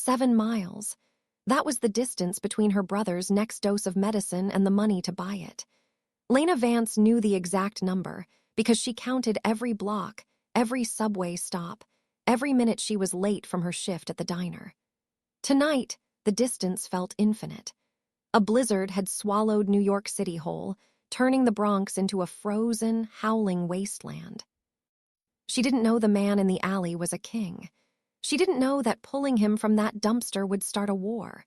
7 miles. That was the distance between her brother's next dose of medicine and the money to buy it. Lena Vance knew the exact number because she counted every block, every subway stop, every minute she was late from her shift at the diner. Tonight, the distance felt infinite. A blizzard had swallowed New York City whole, turning the Bronx into a frozen, howling wasteland. She didn't know the man in the alley was a king. She didn't know that pulling him from that dumpster would start a war.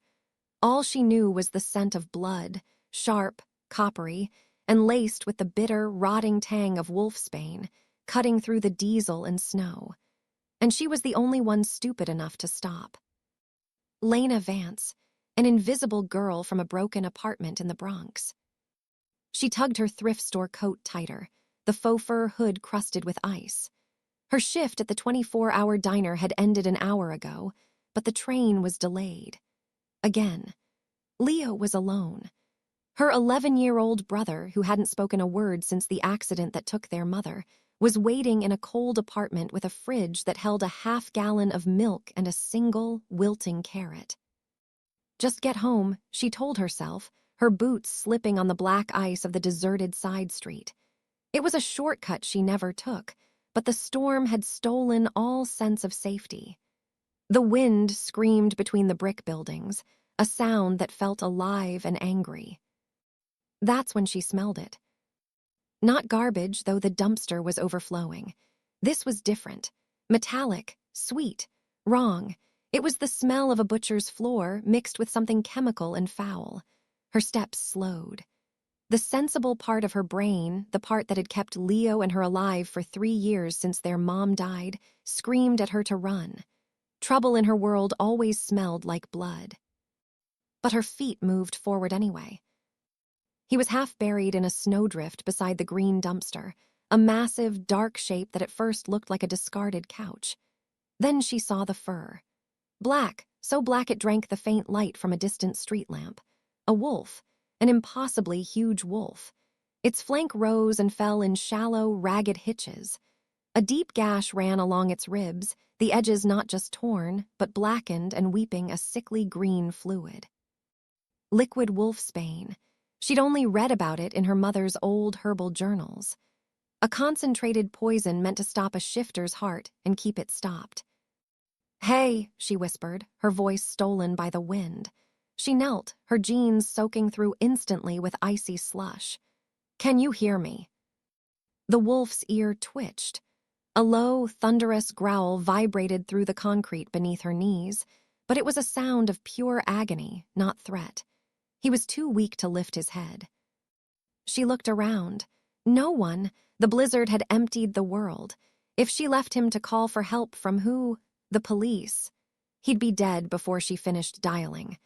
All she knew was the scent of blood, sharp, coppery, and laced with the bitter, rotting tang of wolfsbane, cutting through the diesel and snow. And she was the only one stupid enough to stop. Lena Vance, an invisible girl from a broken apartment in the Bronx. She tugged her thrift store coat tighter, the faux fur hood crusted with ice. Her shift at the 24-hour diner had ended an hour ago, but the train was delayed. Again, Leo was alone. Her 11-year-old brother, who hadn't spoken a word since the accident that took their mother, was waiting in a cold apartment with a fridge that held a half-gallon of milk and a single, wilting carrot. Just get home, she told herself, her boots slipping on the black ice of the deserted side street. It was a shortcut she never took, but the storm had stolen all sense of safety. The wind screamed between the brick buildings, a sound that felt alive and angry. That's when she smelled it. Not garbage, though the dumpster was overflowing. This was different. Metallic, sweet, wrong. It was the smell of a butcher's floor mixed with something chemical and foul. Her steps slowed. The sensible part of her brain, the part that had kept Leo and her alive for 3 years since their mom died, screamed at her to run. Trouble in her world always smelled like blood. But her feet moved forward anyway. He was half buried in a snowdrift beside the green dumpster, a massive, dark shape that at first looked like a discarded couch. Then she saw the fur. Black, so black it drank the faint light from a distant street lamp. A wolf. An impossibly huge wolf. Its flank rose and fell in shallow, ragged hitches. A deep gash ran along its ribs, the edges not just torn, but blackened and weeping a sickly green fluid. Liquid wolfsbane. She'd only read about it in her mother's old herbal journals. A concentrated poison meant to stop a shifter's heart and keep it stopped. "Hey," she whispered, her voice stolen by the wind. She knelt, her jeans soaking through instantly with icy slush. "Can you hear me?" The wolf's ear twitched. A low, thunderous growl vibrated through the concrete beneath her knees, but it was a sound of pure agony, not threat. He was too weak to lift his head. She looked around. No one. The blizzard had emptied the world. If she left him to call for help from who? The police. He'd be dead before she finished dialing.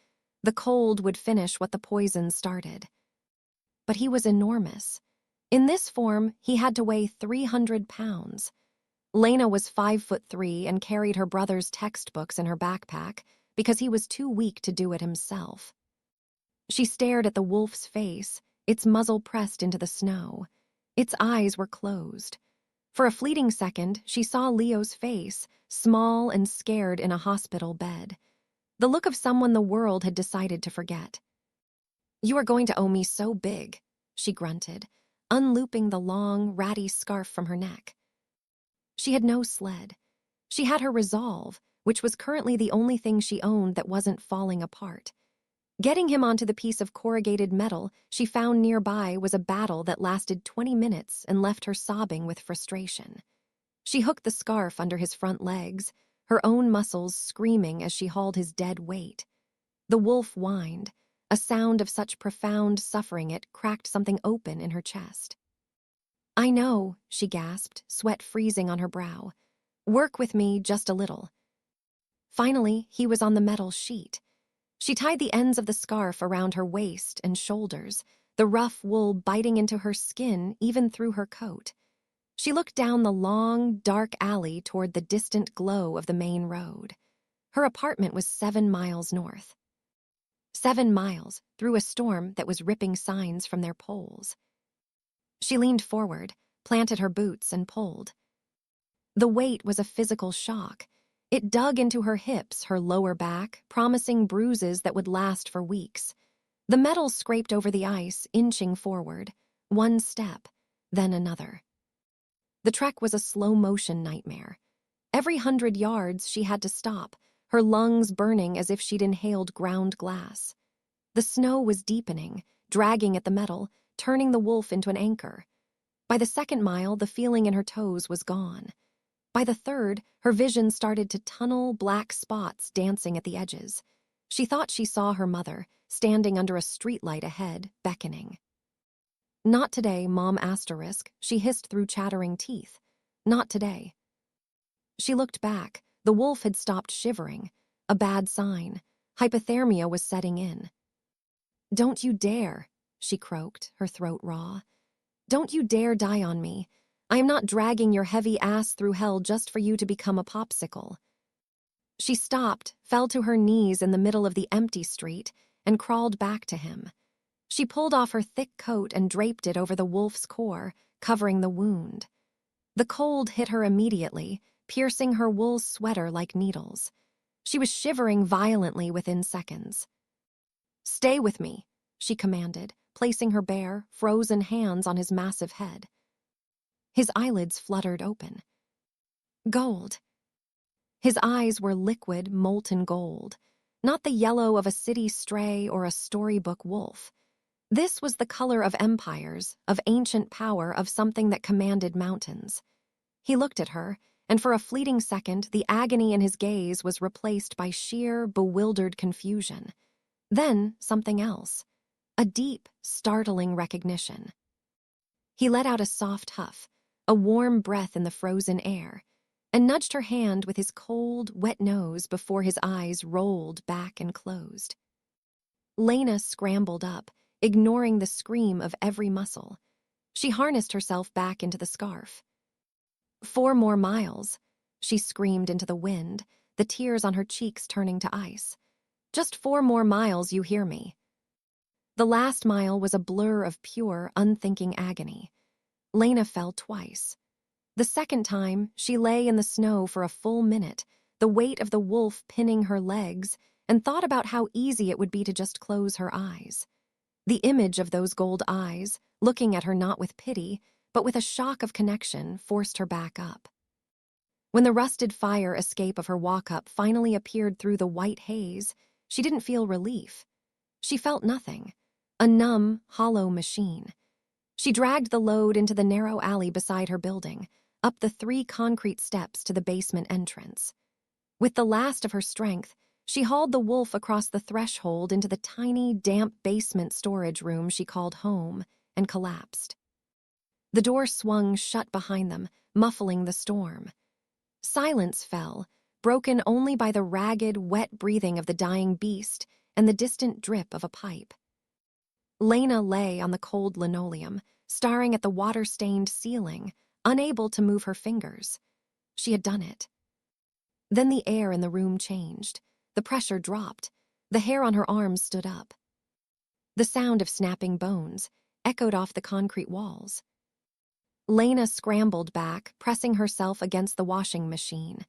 The cold would finish what the poison started. But he was enormous. In this form, he had to weigh 300 pounds. Lena was 5'3" and carried her brother's textbooks in her backpack because he was too weak to do it himself. She stared at the wolf's face, its muzzle pressed into the snow. Its eyes were closed. For a fleeting second, she saw Leo's face, small and scared in a hospital bed. The look of someone the world had decided to forget. "You are going to owe me so big," she grunted, unlooping the long, ratty scarf from her neck. She had no sled. She had her resolve, which was currently the only thing she owned that wasn't falling apart. Getting him onto the piece of corrugated metal she found nearby was a battle that lasted 20 minutes and left her sobbing with frustration. She hooked the scarf under his front legs, her own muscles screaming as she hauled his dead weight. The wolf whined, a sound of such profound suffering it cracked something open in her chest. "I know," she gasped, sweat freezing on her brow. "Work with me just a little." Finally, he was on the metal sheet. She tied the ends of the scarf around her waist and shoulders, the rough wool biting into her skin even through her coat. She looked down the long, dark alley toward the distant glow of the main road. Her apartment was 7 miles north. 7 miles, through a storm that was ripping signs from their poles. She leaned forward, planted her boots, and pulled. The weight was a physical shock. It dug into her hips, her lower back, promising bruises that would last for weeks. The metal scraped over the ice, inching forward. One step, then another. The trek was a slow-motion nightmare. Every 100 yards, she had to stop, her lungs burning as if she'd inhaled ground glass. The snow was deepening, dragging at the metal, turning the wolf into an anchor. By the second mile, the feeling in her toes was gone. By the third, her vision started to tunnel, black spots dancing at the edges. She thought she saw her mother, standing under a streetlight ahead, beckoning. "Not today, Mom asterisk," she hissed through chattering teeth. "Not today." She looked back. The wolf had stopped shivering. A bad sign. Hypothermia was setting in. "Don't you dare," she croaked, her throat raw. "Don't you dare die on me. I am not dragging your heavy ass through hell just for you to become a popsicle." She stopped, fell to her knees in the middle of the empty street, and crawled back to him. She pulled off her thick coat and draped it over the wolf's core, covering the wound. The cold hit her immediately, piercing her wool sweater like needles. She was shivering violently within seconds. "Stay with me," she commanded, placing her bare, frozen hands on his massive head. His eyelids fluttered open. Gold. His eyes were liquid, molten gold, not the yellow of a city stray or a storybook wolf. This was the color of empires, of ancient power, of something that commanded mountains. He looked at her, and for a fleeting second, the agony in his gaze was replaced by sheer, bewildered confusion. Then something else. A deep, startling recognition. He let out a soft huff, a warm breath in the frozen air, and nudged her hand with his cold, wet nose before his eyes rolled back and closed. Lena scrambled up, ignoring the scream of every muscle. She harnessed herself back into the scarf. 4 more miles, she screamed into the wind, the tears on her cheeks turning to ice. "Just 4 more miles, you hear me." The last mile was a blur of pure, unthinking agony. Lena fell twice. The second time, she lay in the snow for a full minute, the weight of the wolf pinning her legs, and thought about how easy it would be to just close her eyes. The image of those gold eyes, looking at her not with pity, but with a shock of connection, forced her back up. When the rusted fire escape of her walk-up finally appeared through the white haze, she didn't feel relief. She felt nothing. A numb, hollow machine. She dragged the load into the narrow alley beside her building, up the 3 concrete steps to the basement entrance. With the last of her strength, she hauled the wolf across the threshold into the tiny, damp basement storage room she called home, and collapsed. The door swung shut behind them, muffling the storm. Silence fell, broken only by the ragged, wet breathing of the dying beast and the distant drip of a pipe. Lena lay on the cold linoleum, staring at the water-stained ceiling, unable to move her fingers. She had done it. Then the air in the room changed. The pressure dropped. The hair on her arms stood up. The sound of snapping bones echoed off the concrete walls. Lena scrambled back, pressing herself against the washing machine.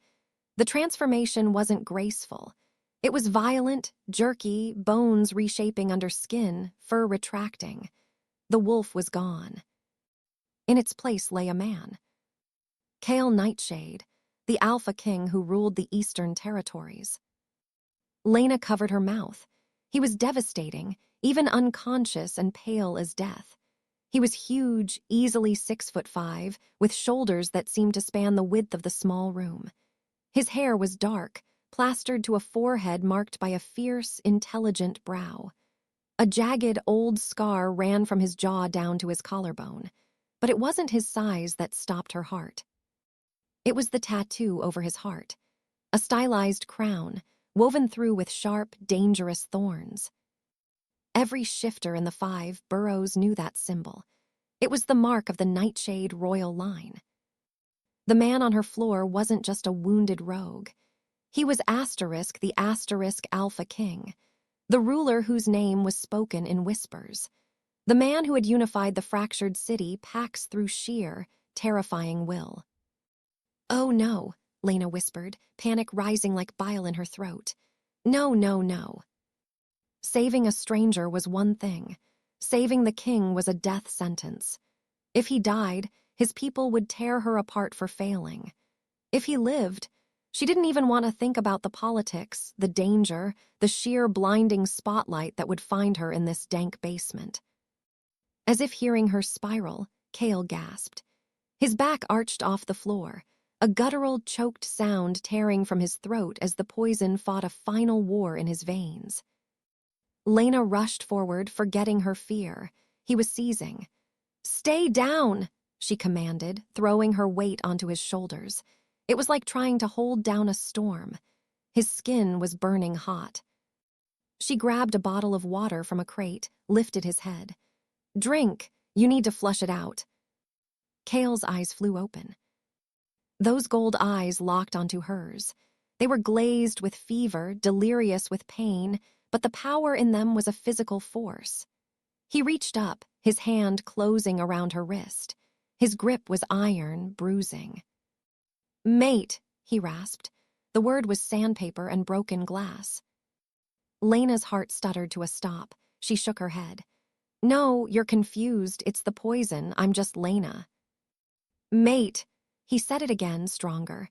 The transformation wasn't graceful. It was violent, jerky, bones reshaping under skin, fur retracting. The wolf was gone. In its place lay a man. Kale Nightshade, the Alpha King who ruled the Eastern Territories. Lena covered her mouth. He was devastating, even unconscious and pale as death. He was huge, easily 6'5", with shoulders that seemed to span the width of the small room. His hair was dark, plastered to a forehead marked by a fierce, intelligent brow. A jagged, old scar ran from his jaw down to his collarbone, but it wasn't his size that stopped her heart. It was the tattoo over his heart, a stylized crown, woven through with sharp, dangerous thorns. Every shifter in the 5 boroughs knew that symbol. It was the mark of the Nightshade royal line. The man on her floor wasn't just a wounded rogue. He was Asterisk, the Asterisk Alpha King, the ruler whose name was spoken in whispers. The man who had unified the fractured city packs through sheer, terrifying will. "Oh no," Lena whispered, panic rising like bile in her throat. No, no, no. Saving a stranger was one thing. Saving the king was a death sentence. If he died, his people would tear her apart for failing. If he lived, she didn't even want to think about the politics, the danger, the sheer blinding spotlight that would find her in this dank basement. As if hearing her spiral, Cale gasped. His back arched off the floor, a guttural, choked sound tearing from his throat as the poison fought a final war in his veins. Lena rushed forward, forgetting her fear. He was seizing. "Stay down," she commanded, throwing her weight onto his shoulders. It was like trying to hold down a storm. His skin was burning hot. She grabbed a bottle of water from a crate, lifted his head. "Drink. You need to flush it out." Cale's eyes flew open. Those gold eyes locked onto hers. They were glazed with fever, delirious with pain, but the power in them was a physical force. He reached up, his hand closing around her wrist. His grip was iron, bruising. "Mate," he rasped. The word was sandpaper and broken glass. Lena's heart stuttered to a stop. She shook her head. "No, you're confused. It's the poison. I'm just Lena." "Mate," he said it again, stronger.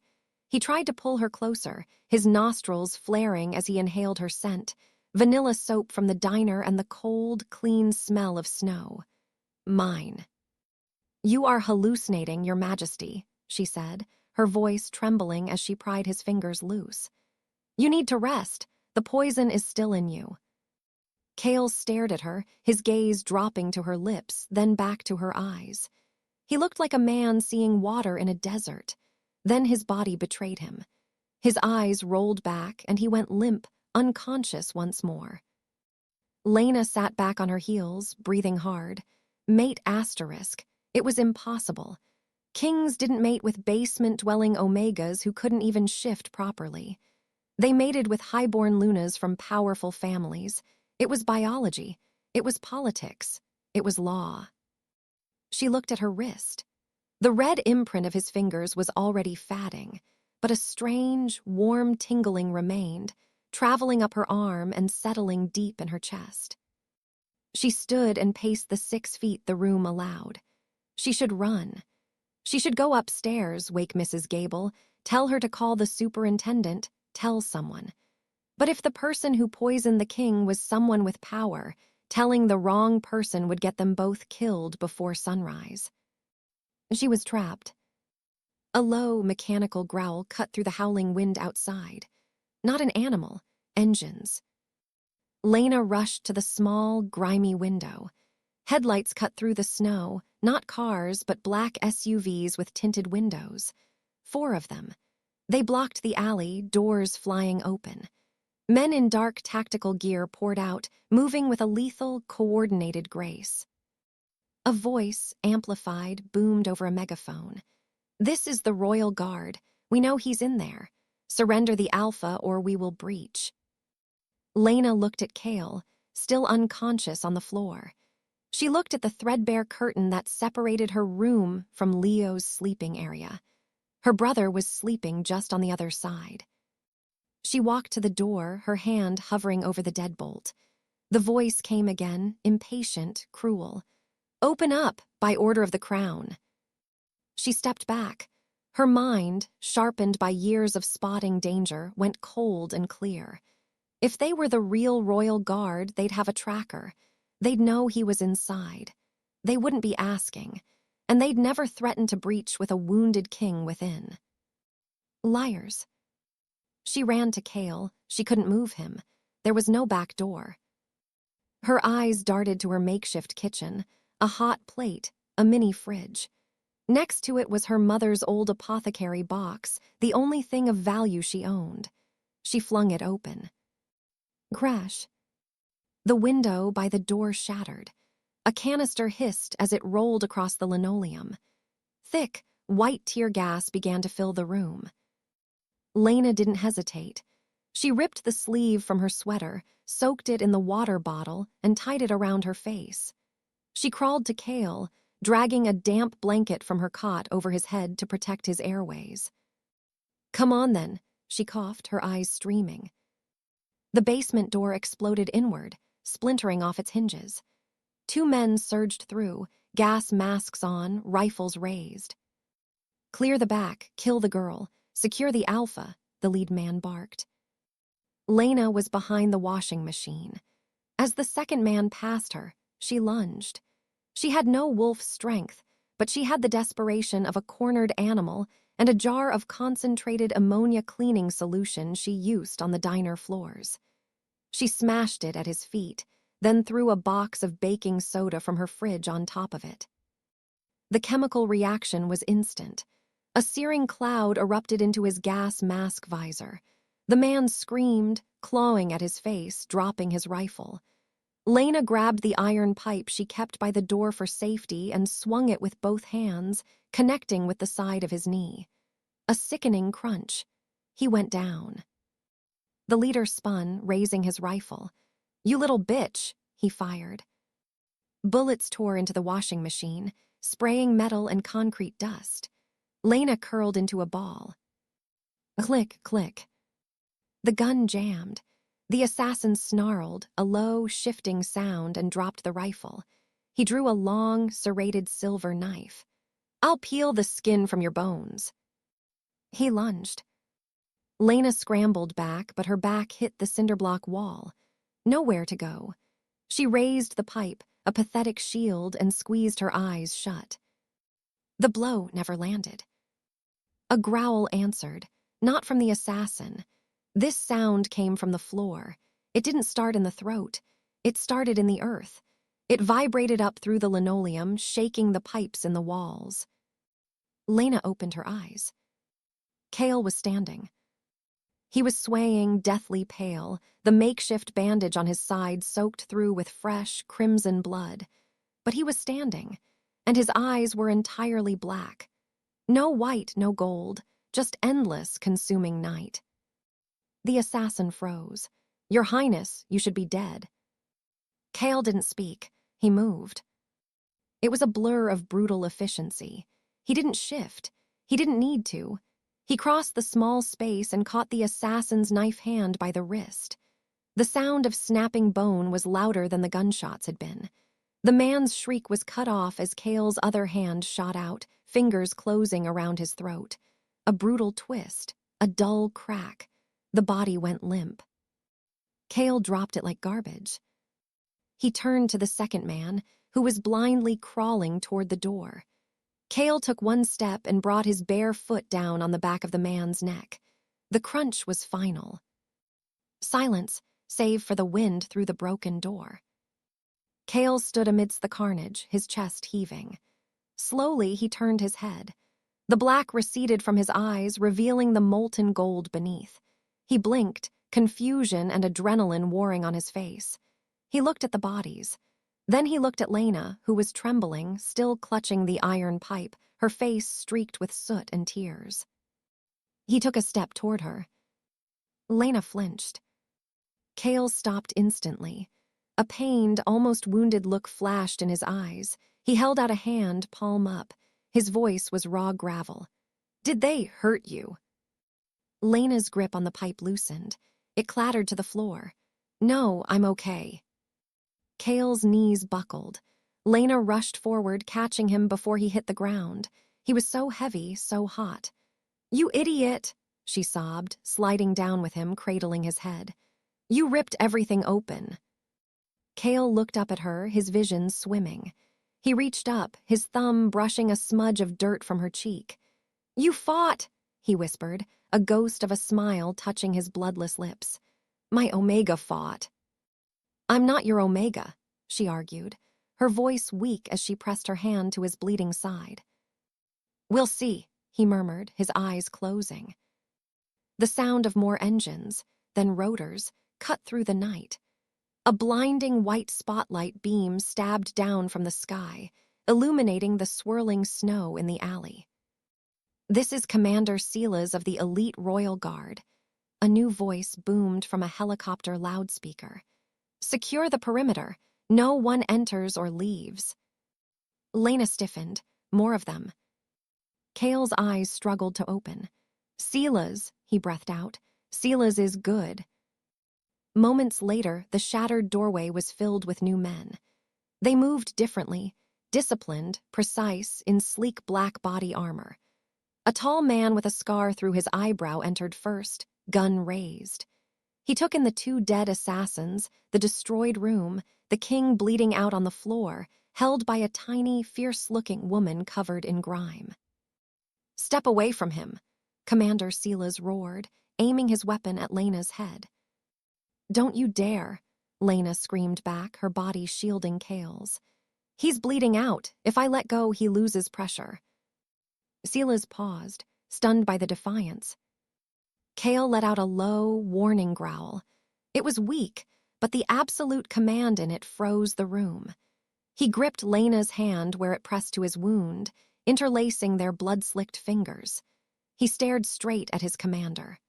He tried to pull her closer, his nostrils flaring as he inhaled her scent, vanilla soap from the diner and the cold, clean smell of snow. "Mine." "You are hallucinating, Your Majesty," she said, her voice trembling as she pried his fingers loose. "You need to rest. The poison is still in you." Cale stared at her, his gaze dropping to her lips, then back to her eyes. He looked like a man seeing water in a desert. Then his body betrayed him. His eyes rolled back, and he went limp, unconscious once more. Lena sat back on her heels, breathing hard. Mate asterisk. It was impossible. Kings didn't mate with basement-dwelling omegas who couldn't even shift properly. They mated with highborn lunas from powerful families. It was biology. It was politics. It was law. She looked at her wrist. The red imprint of his fingers was already fading, but a strange, warm tingling remained, traveling up her arm and settling deep in her chest. She stood and paced the 6 feet the room allowed. She should run. She should go upstairs, wake Mrs. Gable, tell her to call the superintendent, tell someone. But if the person who poisoned the king was someone with power, telling the wrong person would get them both killed before sunrise. She was trapped. A low, mechanical growl cut through the howling wind outside. Not an animal, engines. Lena rushed to the small, grimy window. Headlights cut through the snow, not cars, but black SUVs with tinted windows. 4 of them. They blocked the alley, doors flying open. Men in dark tactical gear poured out, moving with a lethal, coordinated grace. A voice, amplified, boomed over a megaphone. "This is the Royal Guard. We know he's in there. Surrender the Alpha or we will breach." Lena looked at Cale, still unconscious on the floor. She looked at the threadbare curtain that separated her room from Leo's sleeping area. Her brother was sleeping just on the other side. She walked to the door, her hand hovering over the deadbolt. The voice came again, impatient, cruel. "Open up, by order of the crown." She stepped back. Her mind, sharpened by years of spotting danger, went cold and clear. If they were the real royal guard, they'd have a tracker. They'd know he was inside. They wouldn't be asking. And they'd never threaten to breach with a wounded king within. Liars. She ran to Cale. She couldn't move him. There was no back door. Her eyes darted to her makeshift kitchen, a hot plate, a mini fridge. Next to it was her mother's old apothecary box, the only thing of value she owned. She flung it open. Crash. The window by the door shattered. A canister hissed as it rolled across the linoleum. Thick, white tear gas began to fill the room. Lena didn't hesitate. She ripped the sleeve from her sweater, soaked it in the water bottle, and tied it around her face. She crawled to Cale, dragging a damp blanket from her cot over his head to protect his airways. Come on then, she coughed, her eyes streaming. The basement door exploded inward, splintering off its hinges. Two men surged through, gas masks on, rifles raised. Clear the back, kill the girl, secure the alpha, the lead man barked. Lena was behind the washing machine. As the second man passed her, she lunged. She had no wolf strength, but she had the desperation of a cornered animal and a jar of concentrated ammonia cleaning solution she used on the diner floors. She smashed it at his feet, then threw a box of baking soda from her fridge on top of it. The chemical reaction was instant. A searing cloud erupted into his gas mask visor. The man screamed, clawing at his face, dropping his rifle. Lena grabbed the iron pipe she kept by the door for safety and swung it with both hands, connecting with the side of his knee. A sickening crunch. He went down. The leader spun, raising his rifle. "You little bitch," he fired. Bullets tore into the washing machine, spraying metal and concrete dust. Lena curled into a ball. Click, click. The gun jammed. The assassin snarled, a low, shifting sound, and dropped the rifle. He drew a long, serrated silver knife. "I'll peel the skin from your bones." He lunged. Lena scrambled back, but her back hit the cinderblock wall. Nowhere to go. She raised the pipe, a pathetic shield, and squeezed her eyes shut. The blow never landed. A growl answered, not from the assassin. This sound came from the floor. It didn't start in the throat. It started in the earth. It vibrated up through the linoleum, shaking the pipes in the walls. Lena opened her eyes. Cale was standing. He was swaying, deathly pale, the makeshift bandage on his side soaked through with fresh, crimson blood. But he was standing, and his eyes were entirely black. No white, no gold, just endless, consuming night. The assassin froze. "Your Highness, you should be dead." Cale didn't speak. He moved. It was a blur of brutal efficiency. He didn't shift. He didn't need to. He crossed the small space and caught the assassin's knife hand by the wrist. The sound of snapping bone was louder than the gunshots had been. The man's shriek was cut off as Cale's other hand shot out, fingers closing around his throat. A brutal twist, a dull crack. The body went limp. Cale dropped it like garbage. He turned to the second man, who was blindly crawling toward the door. Cale took one step and brought his bare foot down on the back of the man's neck. The crunch was final. Silence, save for the wind through the broken door. Cale stood amidst the carnage, his chest heaving. Slowly, he turned his head. The black receded from his eyes, revealing the molten gold beneath. He blinked, confusion and adrenaline warring on his face. He looked at the bodies. Then he looked at Lena, who was trembling, still clutching the iron pipe, her face streaked with soot and tears. He took a step toward her. Lena flinched. Cale stopped instantly. A pained, almost wounded look flashed in his eyes. He held out a hand, palm up. His voice was raw gravel. "Did they hurt you?" Lena's grip on the pipe loosened. It clattered to the floor. "No, I'm okay." Cale's knees buckled. Lena rushed forward, catching him before he hit the ground. He was so heavy, so hot. "You idiot," she sobbed, sliding down with him, cradling his head. "You ripped everything open." Cale looked up at her, his vision swimming. He reached up, his thumb brushing a smudge of dirt from her cheek. "You fought," he whispered, a ghost of a smile touching his bloodless lips. "My Omega fought." "I'm not your Omega," she argued, her voice weak as she pressed her hand to his bleeding side. "We'll see," he murmured, his eyes closing. The sound of more engines, then rotors, cut through the night. A blinding white spotlight beam stabbed down from the sky, illuminating the swirling snow in the alley. "This is Commander Silas of the Elite Royal Guard." A new voice boomed from a helicopter loudspeaker. "Secure the perimeter. No one enters or leaves." Lena stiffened. More of them. Cale's eyes struggled to open. Sila's, he breathed out. Sila's is good. Moments later, the shattered doorway was filled with new men. They moved differently, disciplined, precise, in sleek black body armor. A tall man with a scar through his eyebrow entered first, gun raised. He took in the two dead assassins, the destroyed room, the king bleeding out on the floor, held by a tiny, fierce-looking woman covered in grime. "Step away from him," Commander Silas roared, aiming his weapon at Lena's head. "Don't you dare," Lena screamed back, her body shielding Kale's. "He's bleeding out. If I let go, he loses pressure." Silas paused, stunned by the defiance. Kale let out a low, warning growl. It was weak, but the absolute command in it froze the room. He gripped Lena's hand where it pressed to his wound, interlacing their blood-slicked fingers. He stared straight at his commander.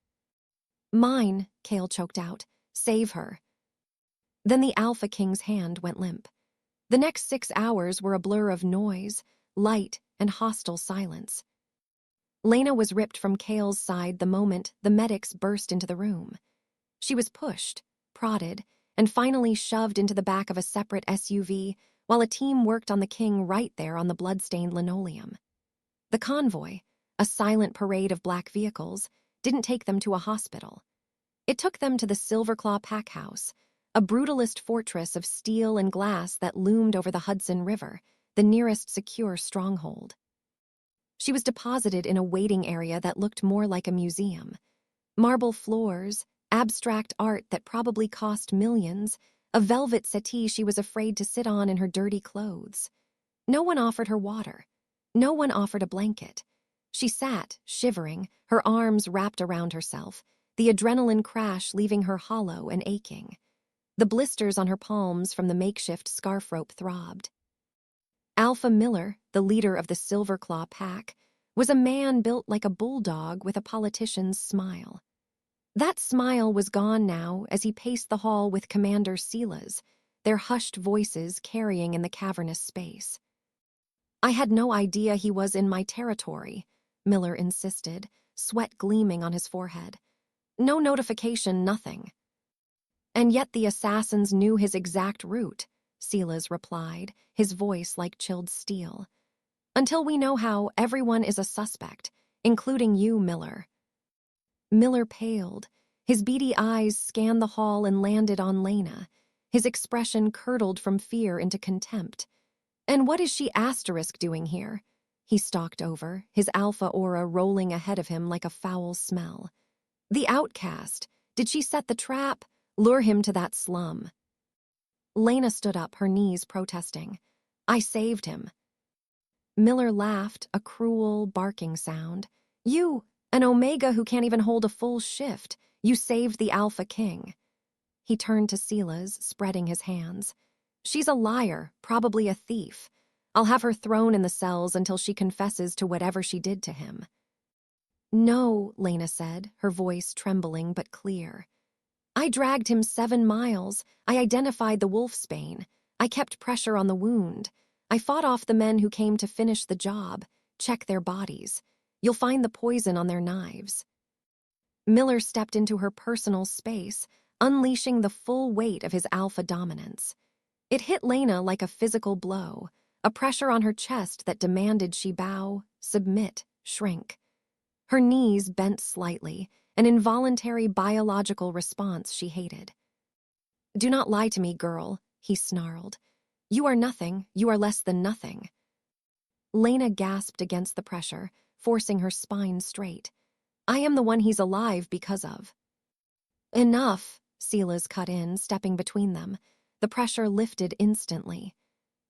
"Mine," Kale choked out. "Save her." Then the Alpha King's hand went limp. The next 6 hours were a blur of noise, light, and hostile silence. Lena was ripped from Kale's side the moment the medics burst into the room. She was pushed, prodded, and finally shoved into the back of a separate SUV while a team worked on the king right there on the blood-stained linoleum. The convoy, a silent parade of black vehicles, didn't take them to a hospital. It took them to the Silverclaw Pack House, a brutalist fortress of steel and glass that loomed over the Hudson River, the nearest secure stronghold. She was deposited in a waiting area that looked more like a museum. Marble floors, abstract art that probably cost millions, a velvet settee she was afraid to sit on in her dirty clothes. No one offered her water. No one offered a blanket. She sat, shivering, her arms wrapped around herself, the adrenaline crash leaving her hollow and aching. The blisters on her palms from the makeshift scarf rope throbbed. Alpha Miller, the leader of the Silverclaw Pack, was a man built like a bulldog with a politician's smile. That smile was gone now as he paced the hall with Commander Silas, their hushed voices carrying in the cavernous space. "I had no idea he was in my territory," Miller insisted, sweat gleaming on his forehead. "No notification, nothing." "And yet the assassins knew his exact route," Silas replied, his voice like chilled steel. "Until we know how, everyone is a suspect, including you, Miller." Miller paled. His beady eyes scanned the hall and landed on Lena. His expression curdled from fear into contempt. "And what is she doing here?" He stalked over, his alpha aura rolling ahead of him like a foul smell. "The outcast. Did she set the trap? Lure him to that slum?" Lena stood up, her knees protesting. "I saved him." Miller laughed, a cruel, barking sound. "You, an Omega who can't even hold a full shift. You saved the Alpha King." He turned to Silas, spreading his hands. "She's a liar, probably a thief. I'll have her thrown in the cells until she confesses to whatever she did to him." "No," Lena said, her voice trembling but clear. "I dragged him 7 miles. I identified the wolfsbane. I kept pressure on the wound. I fought off the men who came to finish the job. Check their bodies. You'll find the poison on their knives." Miller stepped into her personal space, unleashing the full weight of his alpha dominance. It hit Lena like a physical blow, a pressure on her chest that demanded she bow, submit, shrink. Her knees bent slightly, an involuntary biological response she hated. "Do not lie to me, girl," he snarled. "You are nothing, you are less than nothing." Lena gasped against the pressure, forcing her spine straight. "I am the one he's alive because of." "Enough," Silas cut in, stepping between them. The pressure lifted instantly.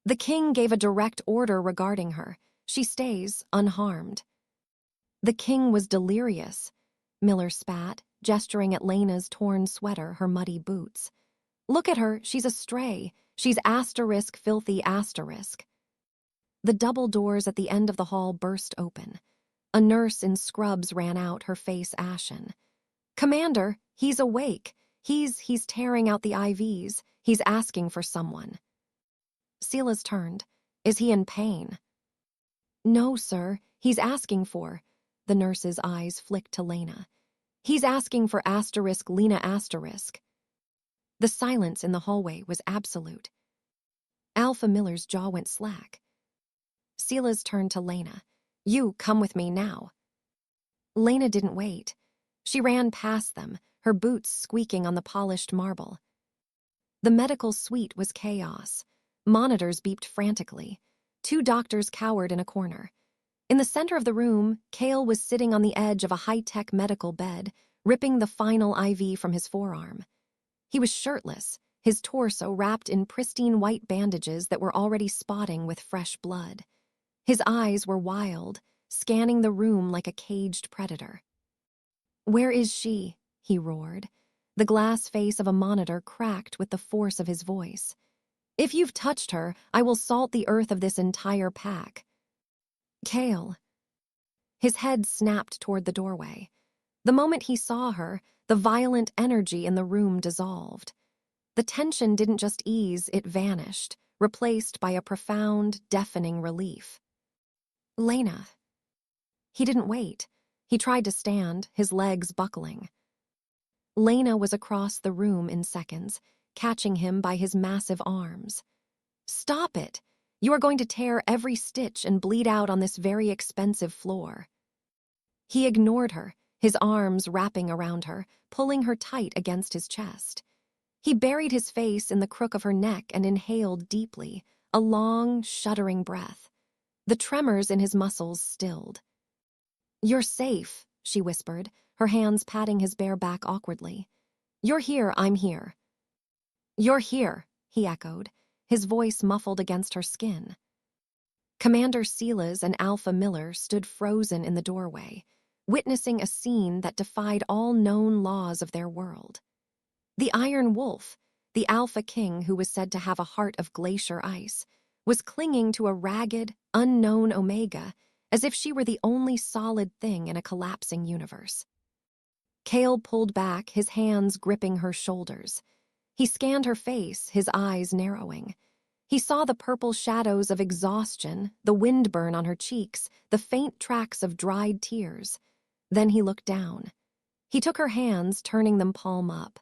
"The king gave a direct order regarding her. She stays unharmed." "The king was delirious," Miller spat, gesturing at Lena's torn sweater, her muddy boots. "Look at her, she's a stray. She's filthy asterisk." The double doors at the end of the hall burst open. A nurse in scrubs ran out, her face ashen. "Commander, he's awake. He's tearing out the IVs. He's asking for someone." Silas turned. "Is he in pain?" "No, sir. He's asking for..." The nurse's eyes flicked to Lena. He's asking for asterisk Lena asterisk. The silence in the hallway was absolute. Alpha Miller's jaw went slack. Silas turned to Lena. You, come with me now. Lena didn't wait. She ran past them, her boots squeaking on the polished marble. The medical suite was chaos. Monitors beeped frantically. 2 doctors cowered in a corner. In the center of the room, Cale was sitting on the edge of a high-tech medical bed, ripping the final IV from his forearm. He was shirtless, his torso wrapped in pristine white bandages that were already spotting with fresh blood. His eyes were wild, scanning the room like a caged predator. "Where is she?" he roared. The glass face of a monitor cracked with the force of his voice. "If you've touched her, I will salt the earth of this entire pack." Cale. His head snapped toward the doorway. The moment he saw her, the violent energy in the room dissolved. The tension didn't just ease, it vanished, replaced by a profound, deafening relief. Lena. He didn't wait. He tried to stand, his legs buckling. Lena was across the room in seconds, catching him by his massive arms. "Stop it! You are going to tear every stitch and bleed out on this very expensive floor." He ignored her, his arms wrapping around her, pulling her tight against his chest. He buried his face in the crook of her neck and inhaled deeply, a long, shuddering breath. The tremors in his muscles stilled. "You're safe," she whispered, her hands patting his bare back awkwardly. "You're here, I'm here." "You're here," he echoed, his voice muffled against her skin. Commander Silas and Alpha Miller stood frozen in the doorway, witnessing a scene that defied all known laws of their world. The Iron Wolf, the Alpha King who was said to have a heart of glacier ice, was clinging to a ragged, unknown Omega as if she were the only solid thing in a collapsing universe. Cale pulled back, his hands gripping her shoulders. He scanned her face, his eyes narrowing. He saw the purple shadows of exhaustion, the windburn on her cheeks, the faint tracks of dried tears. Then he looked down. He took her hands, turning them palm up.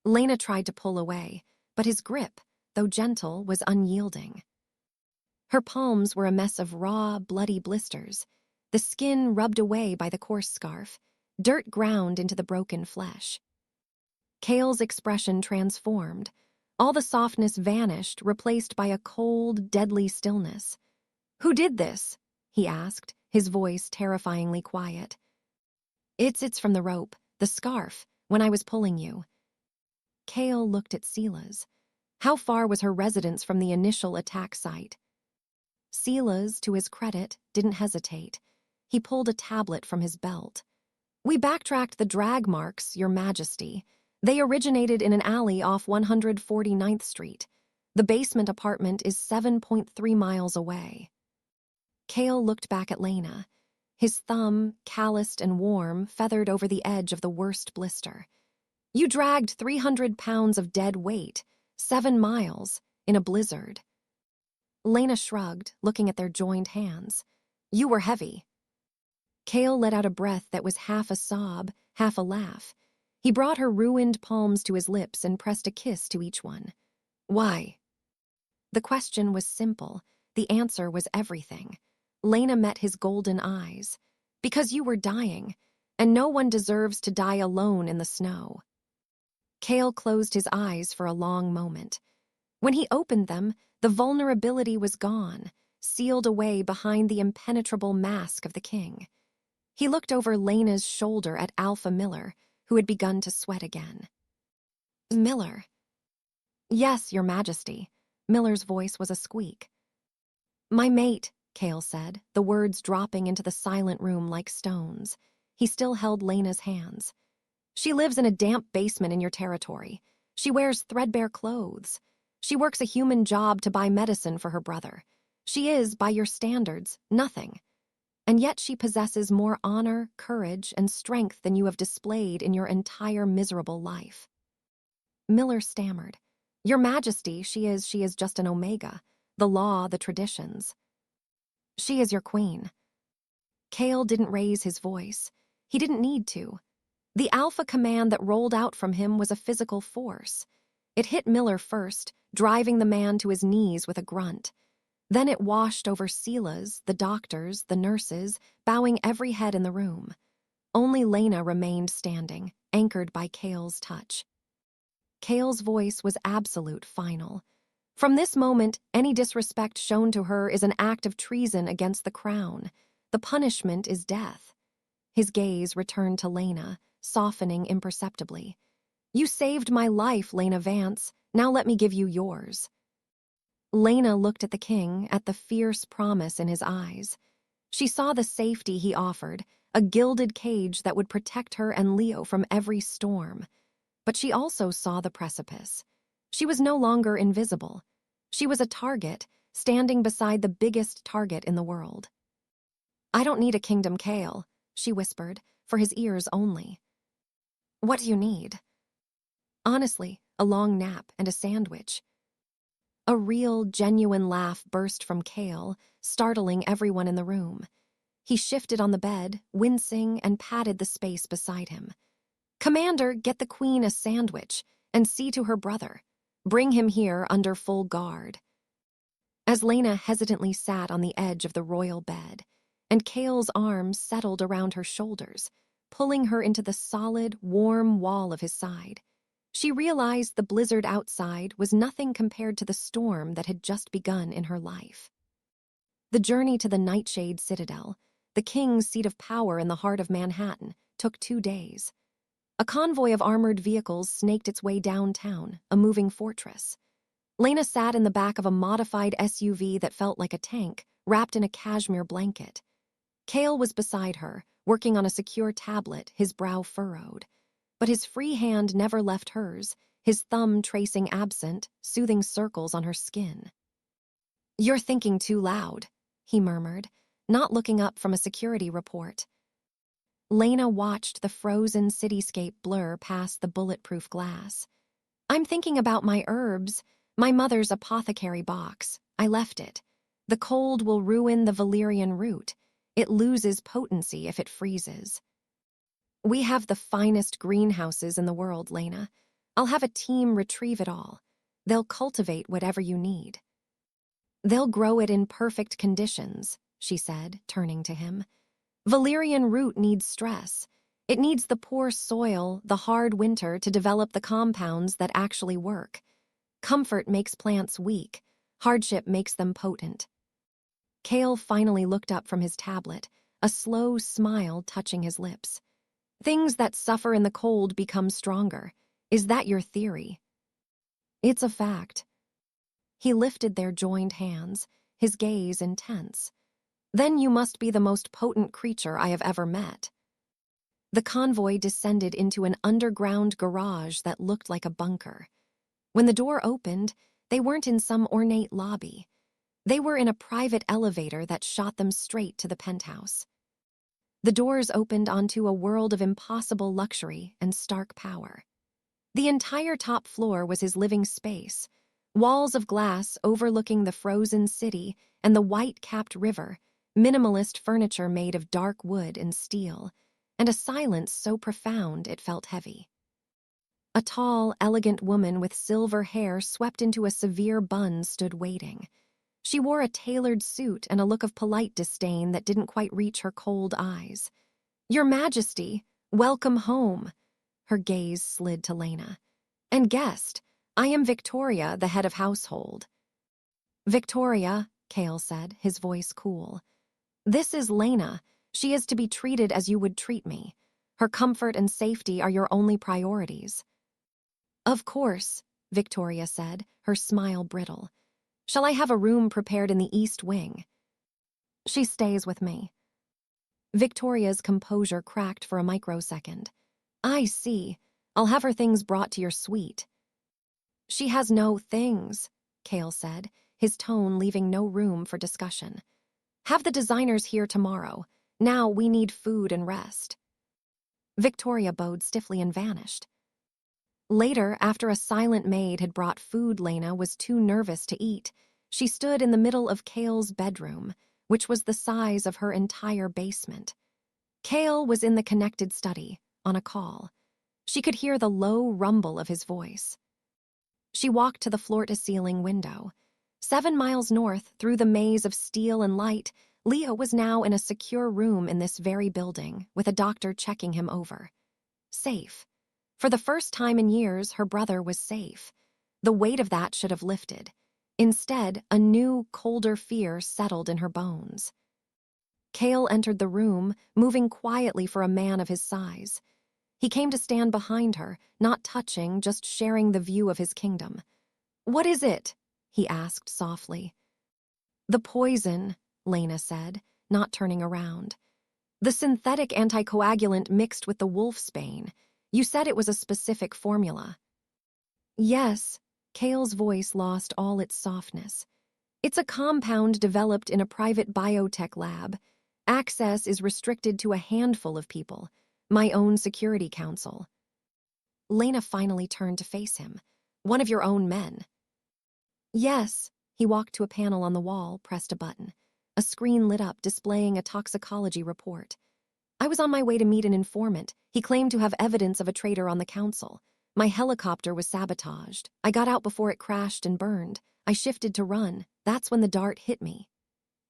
Lena tried to pull away, but his grip, though gentle, was unyielding. Her palms were a mess of raw, bloody blisters, the skin rubbed away by the coarse scarf, dirt ground into the broken flesh. Cale's expression transformed. All the softness vanished, replaced by a cold, deadly stillness. "Who did this?" he asked, his voice terrifyingly quiet. It's from the rope, the scarf, when I was pulling you." Cale looked at Silas. How far was her residence from the initial attack site? Silas, to his credit, didn't hesitate. He pulled a tablet from his belt. "We backtracked the drag marks, Your Majesty. They originated in an alley off 149th Street. The basement apartment is 7.3 miles away." Cale looked back at Lena. His thumb, calloused and warm, feathered over the edge of the worst blister. "You dragged 300 pounds of dead weight, 7 miles, in a blizzard." Lena shrugged, looking at their joined hands. "You were heavy." Cale let out a breath that was half a sob, half a laugh. He brought her ruined palms to his lips and pressed a kiss to each one. "Why?" The question was simple. The answer was everything. Lena met his golden eyes. "Because you were dying, and no one deserves to die alone in the snow." Cale closed his eyes for a long moment. When he opened them, the vulnerability was gone, sealed away behind the impenetrable mask of the king. He looked over Lena's shoulder at Alpha Miller, who had begun to sweat again. "Miller." "Yes, Your Majesty." Miller's voice was a squeak. "My mate," Cale said, the words dropping into the silent room like stones. He still held Lena's hands. "She lives in a damp basement in your territory. She wears threadbare clothes. She works a human job to buy medicine for her brother. She is, by your standards, nothing. And yet she possesses more honor, courage, and strength than you have displayed in your entire miserable life." Miller stammered. "Your Majesty, she is just an Omega. The law, the traditions." "She is your queen." Cale didn't raise his voice. He didn't need to. The alpha command that rolled out from him was a physical force. It hit Miller first, driving the man to his knees with a grunt. Then it washed over Sela's, the doctors, the nurses, bowing every head in the room. Only Lena remained standing, anchored by Cale's touch. Cale's voice was absolute, final. From this moment, any disrespect shown to her is an act of treason against the crown. The punishment is death. His gaze returned to Lena, softening imperceptibly. You saved my life, Lena Vance. Now let me give you yours. Lena looked at the king, at the fierce promise in his eyes. She saw the safety he offered, a gilded cage that would protect her and Leo from every storm. But she also saw the precipice. She was no longer invisible. She was a target, standing beside the biggest target in the world. I don't need a kingdom, Cale, she whispered, for his ears only. What do you need? Honestly, a long nap and a sandwich. A real, genuine laugh burst from Cale, startling everyone in the room. He shifted on the bed, wincing, and patted the space beside him. Commander, get the queen a sandwich, and see to her brother. Bring him here under full guard. As Lena hesitantly sat on the edge of the royal bed, and Cale's arms settled around her shoulders, pulling her into the solid, warm wall of his side, she realized the blizzard outside was nothing compared to the storm that had just begun in her life. The journey to the Nightshade Citadel, the king's seat of power in the heart of Manhattan, took 2 days. A convoy of armored vehicles snaked its way downtown, a moving fortress. Lena sat in the back of a modified SUV that felt like a tank, wrapped in a cashmere blanket. Cale was beside her, working on a secure tablet, his brow furrowed. But his free hand never left hers, his thumb tracing absent, soothing circles on her skin. You're thinking too loud, he murmured, not looking up from a security report. Lena watched the frozen cityscape blur past the bulletproof glass. I'm thinking about my herbs, my mother's apothecary box. I left it. The cold will ruin the valerian root. It loses potency if it freezes. We have the finest greenhouses in the world, Lena. I'll have a team retrieve it all. They'll cultivate whatever you need. They'll grow it in perfect conditions, she said, turning to him. Valerian root needs stress. It needs the poor soil, the hard winter to develop the compounds that actually work. Comfort makes plants weak. Hardship makes them potent. Cale finally looked up from his tablet, a slow smile touching his lips. Things that suffer in the cold become stronger. Is that your theory? It's a fact. He lifted their joined hands, his gaze intense. Then you must be the most potent creature I have ever met. The convoy descended into an underground garage that looked like a bunker. When the door opened, they weren't in some ornate lobby. They were in a private elevator that shot them straight to the penthouse. The doors opened onto a world of impossible luxury and stark power. The entire top floor was his living space, walls of glass overlooking the frozen city and the white-capped river, minimalist furniture made of dark wood and steel, and a silence so profound it felt heavy. A tall, elegant woman with silver hair swept into a severe bun stood waiting. She wore a tailored suit and a look of polite disdain that didn't quite reach her cold eyes. Your Majesty, welcome home. Her gaze slid to Lena. And guest, I am Victoria, the head of household. Victoria, Cale said, his voice cool. This is Lena. She is to be treated as you would treat me. Her comfort and safety are your only priorities. Of course, Victoria said, her smile brittle. Shall I have a room prepared in the East Wing? She stays with me. Victoria's composure cracked for a microsecond. I see. I'll have her things brought to your suite. She has no things, Cale said, his tone leaving no room for discussion. Have the designers here tomorrow. Now we need food and rest. Victoria bowed stiffly and vanished. Later, after a silent maid had brought food Lena was too nervous to eat, she stood in the middle of Cale's bedroom, which was the size of her entire basement. Cale was in the connected study, on a call. She could hear the low rumble of his voice. She walked to the floor-to-ceiling window. 7 miles north, through the maze of steel and light, Leo was now in a secure room in this very building, with a doctor checking him over. Safe. For the first time in years, her brother was safe. The weight of that should have lifted. Instead, a new, colder fear settled in her bones. Cale entered the room, moving quietly for a man of his size. He came to stand behind her, not touching, just sharing the view of his kingdom. "What is it?" he asked softly. "The poison," Lena said, not turning around. "The synthetic anticoagulant mixed with the wolfsbane. You said it was a specific formula." "Yes," Cale's voice lost all its softness. "It's a compound developed in a private biotech lab. Access is restricted to a handful of people. My own security council." Lena finally turned to face him. "One of your own men." "Yes." He walked to a panel on the wall, pressed a button. A screen lit up, displaying a toxicology report. "I was on my way to meet an informant. He claimed to have evidence of a traitor on the council. My helicopter was sabotaged. I got out before it crashed and burned. I shifted to run. That's when the dart hit me."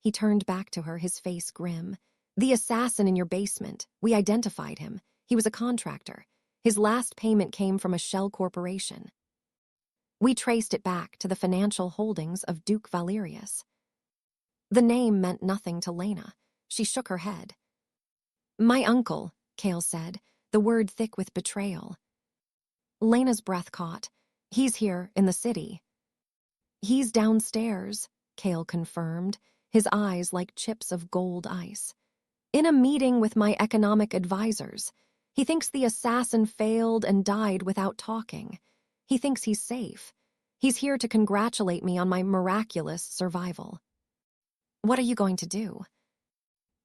He turned back to her, his face grim. "The assassin in your basement. We identified him. He was a contractor. His last payment came from a shell corporation. We traced it back to the financial holdings of Duke Valerius." The name meant nothing to Lena. She shook her head. "My uncle," Cale said, the word thick with betrayal. Lena's breath caught. "He's here, in the city." "He's downstairs," Cale confirmed, his eyes like chips of gold ice. "In a meeting with my economic advisors. He thinks the assassin failed and died without talking. He thinks he's safe. He's here to congratulate me on my miraculous survival." "What are you going to do?"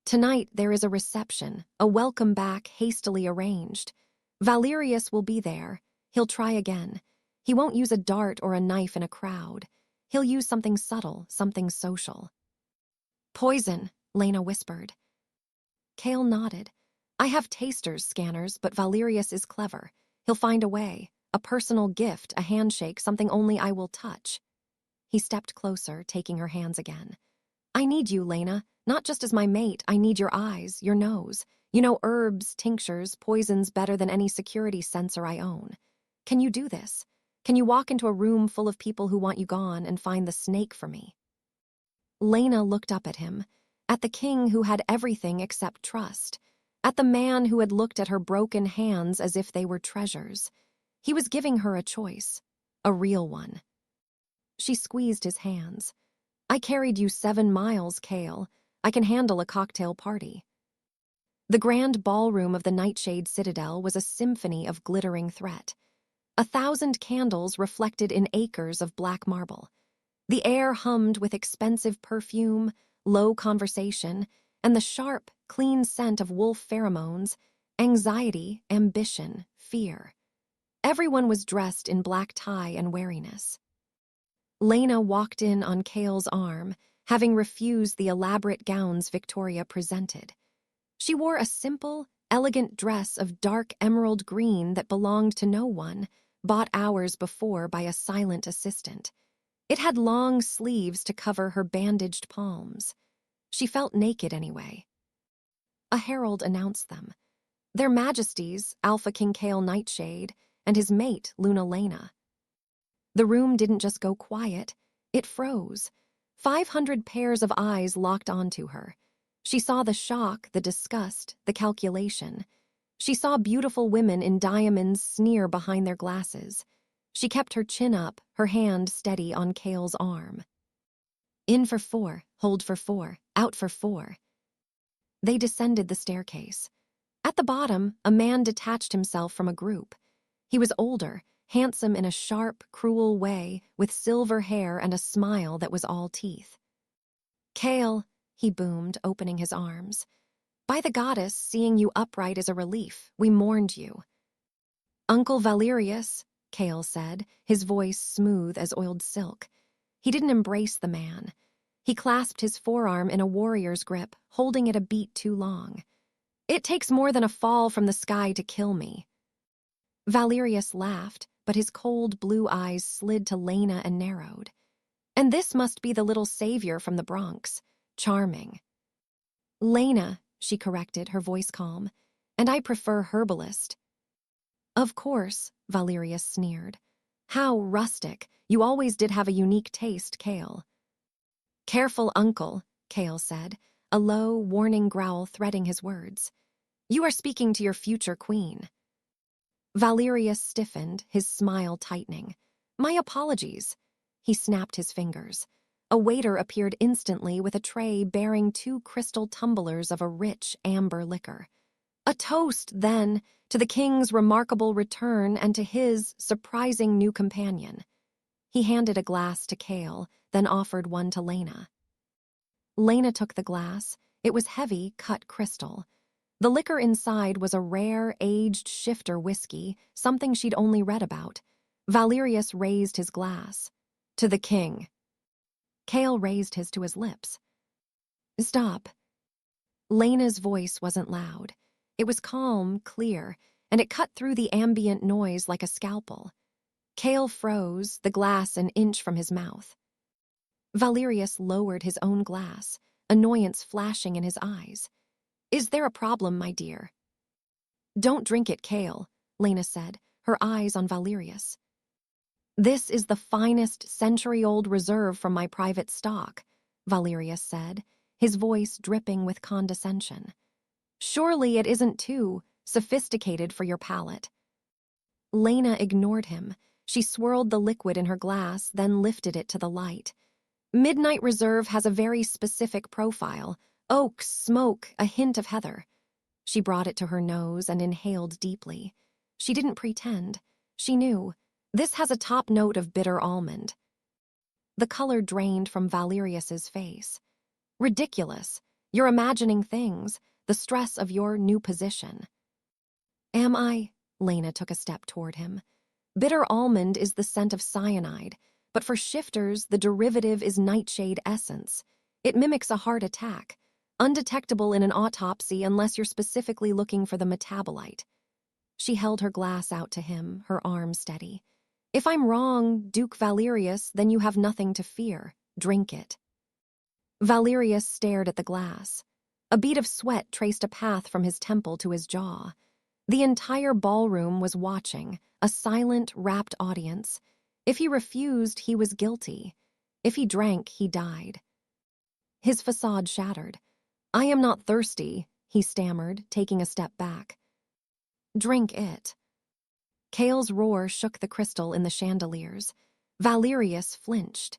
"Tonight there is a reception, a welcome back hastily arranged. Valerius will be there. He'll try again. He won't use a dart or a knife in a crowd. He'll use something subtle, something social." "Poison," Lena whispered. Cale nodded. "I have taster's scanners, but Valerius is clever. He'll find a way. A personal gift, a handshake, something only I will touch." He stepped closer, taking her hands again. "I need you, Lena. Not just as my mate, I need your eyes, your nose. You know herbs, tinctures, poisons better than any security sensor I own. Can you do this? Can you walk into a room full of people who want you gone and find the snake for me?" Lena looked up at him, at the king who had everything except trust, at the man who had looked at her broken hands as if they were treasures. He was giving her a choice, a real one. She squeezed his hands. "I carried you 7 miles, Cale. I can handle a cocktail party." The grand ballroom of the Nightshade Citadel was a symphony of glittering threat. 1,000 candles reflected in acres of black marble. The air hummed with expensive perfume, low conversation, and the sharp, clean scent of wolf pheromones, anxiety, ambition, fear. Everyone was dressed in black tie and wariness. Lena walked in on Cale's arm, having refused the elaborate gowns Victoria presented. She wore a simple, elegant dress of dark emerald green that belonged to no one, bought hours before by a silent assistant. It had long sleeves to cover her bandaged palms. She felt naked anyway. A herald announced them. Their Majesties, Alpha King Cale Nightshade, and his mate, Luna Lena. The room didn't just go quiet, it froze. 500 pairs of eyes locked onto her. She saw the shock, the disgust, the calculation. She saw beautiful women in diamonds sneer behind their glasses. She kept her chin up, her hand steady on Cale's arm. "In for 4, hold for 4, out for 4. They descended the staircase. At the bottom, a man detached himself from a group. He was older, handsome in a sharp, cruel way, with silver hair and a smile that was all teeth. "Cale," he boomed, opening his arms. "By the goddess, seeing you upright is a relief. We mourned you." "Uncle Valerius," Cale said, his voice smooth as oiled silk. He didn't embrace the man. He clasped his forearm in a warrior's grip, holding it a beat too long. "It takes more than a fall from the sky to kill me." Valerius laughed, but his cold blue eyes slid to Lena and narrowed. "And this must be the little savior from the Bronx. Charming." "Lena," she corrected, her voice calm, "and I prefer herbalist." "Of course," Valerius sneered. "How rustic. You always did have a unique taste, Kale." "Careful, uncle," Kale said, a low, warning growl threading his words. "You are speaking to your future queen." Valerius stiffened, his smile tightening. "My apologies." He snapped his fingers. A waiter appeared instantly with a tray bearing 2 crystal tumblers of a rich amber liquor. A toast, then, to the king's remarkable return and to his surprising new companion. He handed a glass to Kale, then offered one to Lena. Lena took the glass. It was heavy, cut crystal. The liquor inside was a rare, aged shifter whiskey, something she'd only read about. Valerius raised his glass. "To the king." Kale raised his to his lips. "Stop." Lena's voice wasn't loud. It was calm, clear, and it cut through the ambient noise like a scalpel. Kale froze, the glass an inch from his mouth. Valerius lowered his own glass, annoyance flashing in his eyes. "Is there a problem, my dear?" "Don't drink it, Kale," Lena said, her eyes on Valerius. "This is the finest century-old reserve from my private stock," Valerius said, his voice dripping with condescension. "Surely it isn't too sophisticated for your palate." Lena ignored him. She swirled the liquid in her glass, then lifted it to the light. "Midnight Reserve has a very specific profile. Oak, smoke, a hint of heather." She brought it to her nose and inhaled deeply. She didn't pretend. She knew. This has a top note of bitter almond. The color drained from Valerius's face. "Ridiculous. You're imagining things, the stress of your new position." "Am I?" Lena took a step toward him. "Bitter almond is the scent of cyanide, but for shifters, the derivative is nightshade essence. It mimics a heart attack, undetectable in an autopsy unless you're specifically looking for the metabolite." She held her glass out to him, her arm steady. "If I'm wrong, Duke Valerius, then you have nothing to fear. Drink it." Valerius stared at the glass. A bead of sweat traced a path from his temple to his jaw. The entire ballroom was watching, a silent, rapt audience. If he refused, he was guilty. If he drank, he died. His facade shattered. "I am not thirsty," he stammered, taking a step back. "Drink it." Kale's roar shook the crystal in the chandeliers. Valerius flinched.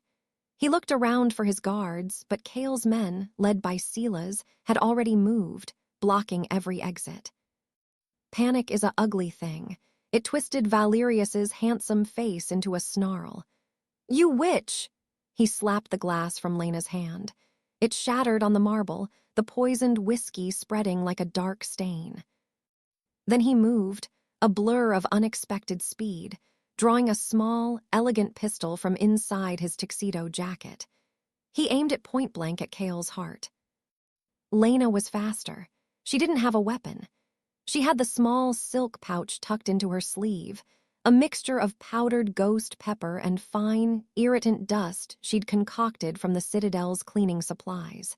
He looked around for his guards, but Kale's men, led by Silas, had already moved, blocking every exit. Panic is a ugly thing. It twisted Valerius's handsome face into a snarl. "You witch!" He slapped the glass from Lena's hand. It shattered on the marble, the poisoned whiskey spreading like a dark stain. Then he moved, a blur of unexpected speed, drawing a small, elegant pistol from inside his tuxedo jacket. He aimed it point-blank at Kale's heart. Lena was faster. She didn't have a weapon. She had the small silk pouch tucked into her sleeve, a mixture of powdered ghost pepper and fine, irritant dust she'd concocted from the Citadel's cleaning supplies.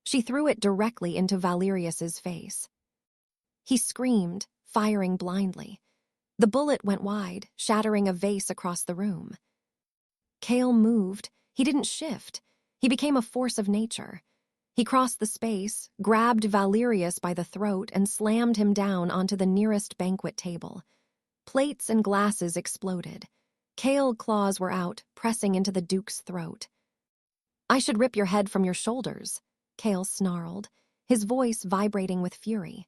She threw it directly into Valerius's face. He screamed, firing blindly. The bullet went wide, shattering a vase across the room. Kale moved. He didn't shift. He became a force of nature. He crossed the space, grabbed Valerius by the throat, and slammed him down onto the nearest banquet table. Plates and glasses exploded. Kale claws were out, pressing into the Duke's throat. "I should rip your head from your shoulders," Kale snarled, his voice vibrating with fury.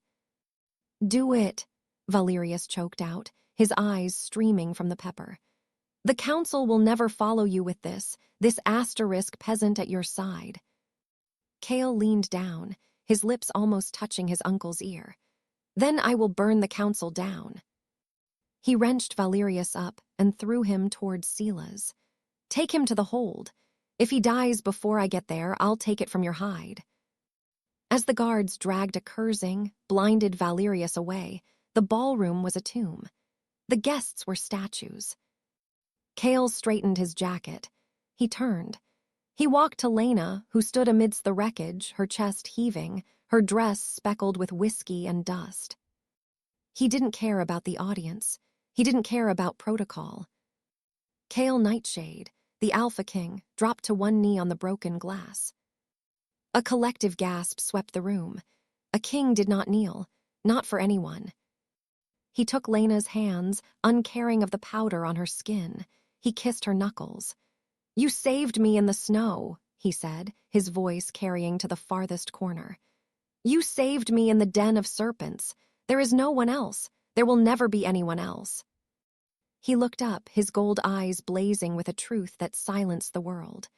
"Do it," Valerius choked out, his eyes streaming from the pepper. "The council will never follow you with this asterisk peasant at your side." Kale leaned down, his lips almost touching his uncle's ear. "Then I will burn the council down." He wrenched Valerius up and threw him towards Silas. "Take him to the hold." If he dies before I get there, I'll take it from your hide." As the guards dragged a cursing, blinded Valerius away, the ballroom was a tomb. The guests were statues. Cale straightened his jacket. He turned. He walked to Lena, who stood amidst the wreckage, her chest heaving, her dress speckled with whiskey and dust. He didn't care about the audience. He didn't care about protocol. Cale Nightshade, the Alpha King, dropped to one knee on the broken glass. A collective gasp swept the room. A king did not kneel, not for anyone. He took Lena's hands, uncaring of the powder on her skin. He kissed her knuckles. "You saved me in the snow," he said, his voice carrying to the farthest corner. "You saved me in the den of serpents. There is no one else. There will never be anyone else." He looked up, his gold eyes blazing with a truth that silenced the world.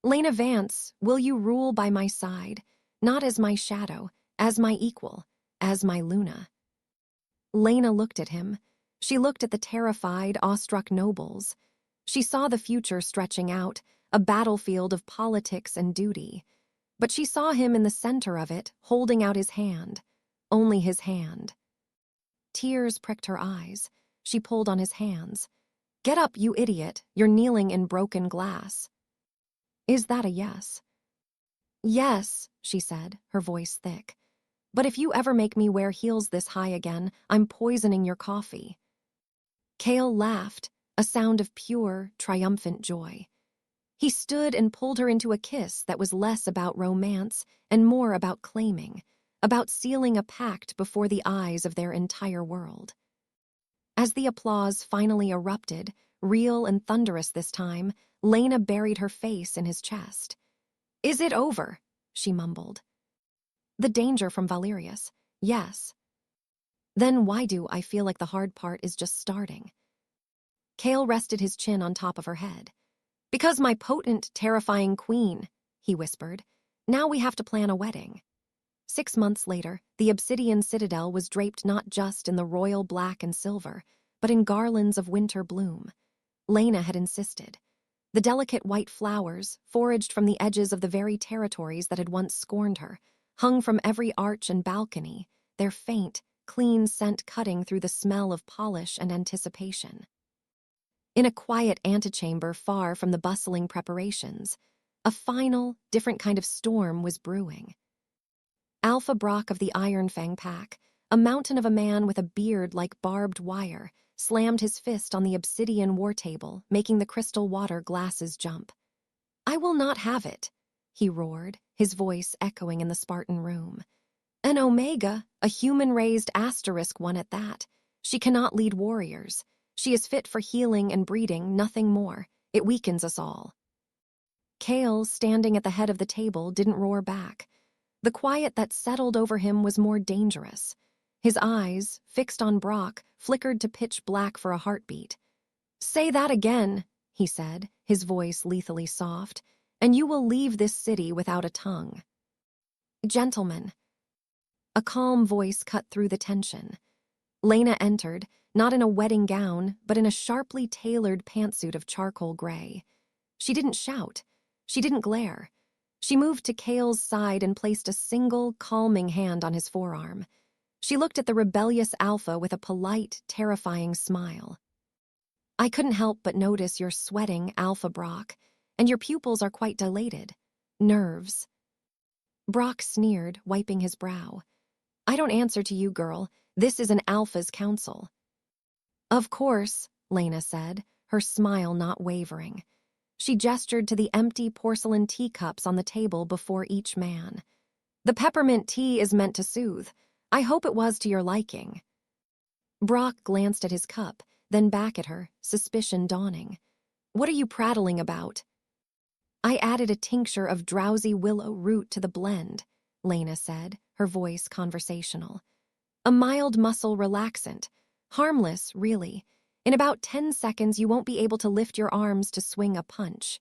"Lena Vance, will you rule by my side, not as my shadow, as my equal, as my Luna?" Lena looked at him. She looked at the terrified, awestruck nobles. She saw the future stretching out, a battlefield of politics and duty. But she saw him in the center of it, holding out his hand. Only his hand. Tears pricked her eyes. She pulled on his hands. "Get up, you idiot. You're kneeling in broken glass." "Is that a yes?" "Yes," she said, her voice thick. "But if you ever make me wear heels this high again, I'm poisoning your coffee." Cale laughed, a sound of pure, triumphant joy. He stood and pulled her into a kiss that was less about romance and more about claiming, about sealing a pact before the eyes of their entire world. As the applause finally erupted, real and thunderous this time, Lena buried her face in his chest. "Is it over?" she mumbled. "The danger from Valerius, yes." "Then why do I feel like the hard part is just starting?" Cale rested his chin on top of her head. "Because my potent, terrifying queen," he whispered. "Now we have to plan a wedding." 6 months later, the obsidian citadel was draped not just in the royal black and silver, but in garlands of winter bloom. Lena had insisted. The delicate white flowers, foraged from the edges of the very territories that had once scorned her, hung from every arch and balcony, their faint, clean scent cutting through the smell of polish and anticipation. In a quiet antechamber far from the bustling preparations, a final, different kind of storm was brewing. Alpha Brock of the Iron Fang pack, a mountain of a man with a beard like barbed wire, slammed his fist on the obsidian war table, making the crystal water glasses jump. "I will not have it," he roared, his voice echoing in the Spartan room. "An Omega, a human-raised asterisk one at that. She cannot lead warriors. She is fit for healing and breeding, nothing more. It weakens us all." Cale, standing at the head of the table, didn't roar back. The quiet that settled over him was more dangerous. His eyes, fixed on Brock, flickered to pitch black for a heartbeat. "Say that again," he said, his voice lethally soft, "and you will leave this city without a tongue." "Gentlemen." A calm voice cut through the tension. Lena entered, not in a wedding gown, but in a sharply tailored pantsuit of charcoal gray. She didn't shout. She didn't glare. She moved to Cale's side and placed a single, calming hand on his forearm. She looked at the rebellious Alpha with a polite, terrifying smile. "I couldn't help but notice you're sweating, Alpha Brock, and your pupils are quite dilated. Nerves." Brock sneered, wiping his brow. "I don't answer to you, girl. This is an Alpha's council." "Of course," Lena said, her smile not wavering. She gestured to the empty porcelain teacups on the table before each man. "The peppermint tea is meant to soothe. I hope it was to your liking." Brock glanced at his cup, then back at her, suspicion dawning. "What are you prattling about?" "I added a tincture of drowsy willow root to the blend," Lena said, her voice conversational. "A mild muscle relaxant. Harmless, really. In about 10 seconds, you won't be able to lift your arms to swing a punch."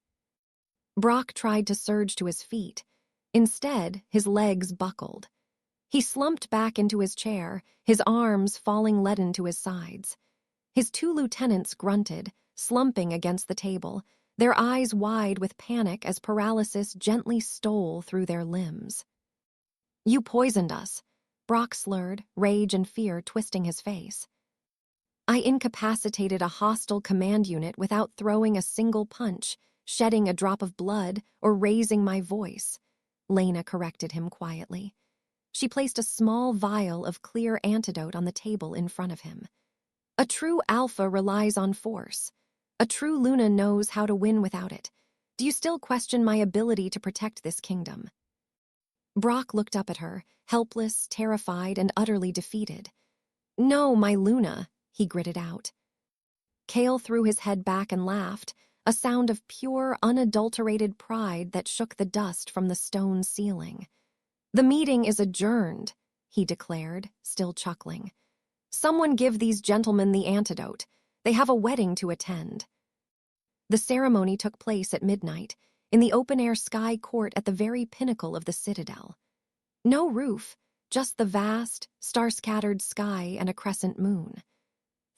Brock tried to surge to his feet. Instead, his legs buckled. He slumped back into his chair, his arms falling leaden to his sides. His 2 lieutenants grunted, slumping against the table, their eyes wide with panic as paralysis gently stole through their limbs. "You poisoned us," Brock slurred, rage and fear twisting his face. "I incapacitated a hostile command unit without throwing a single punch, shedding a drop of blood, or raising my voice," Lena corrected him quietly. She placed a small vial of clear antidote on the table in front of him. "A true alpha relies on force. A true Luna knows how to win without it. Do you still question my ability to protect this kingdom?" Brock looked up at her, helpless, terrified, and utterly defeated. "No, my Luna," he gritted out. Cale threw his head back and laughed, a sound of pure, unadulterated pride that shook the dust from the stone ceiling. "The meeting is adjourned," he declared, still chuckling. "Someone give these gentlemen the antidote. They have a wedding to attend." The ceremony took place at midnight, in the open-air sky court at the very pinnacle of the citadel. No roof, just the vast, star-scattered sky and a crescent moon.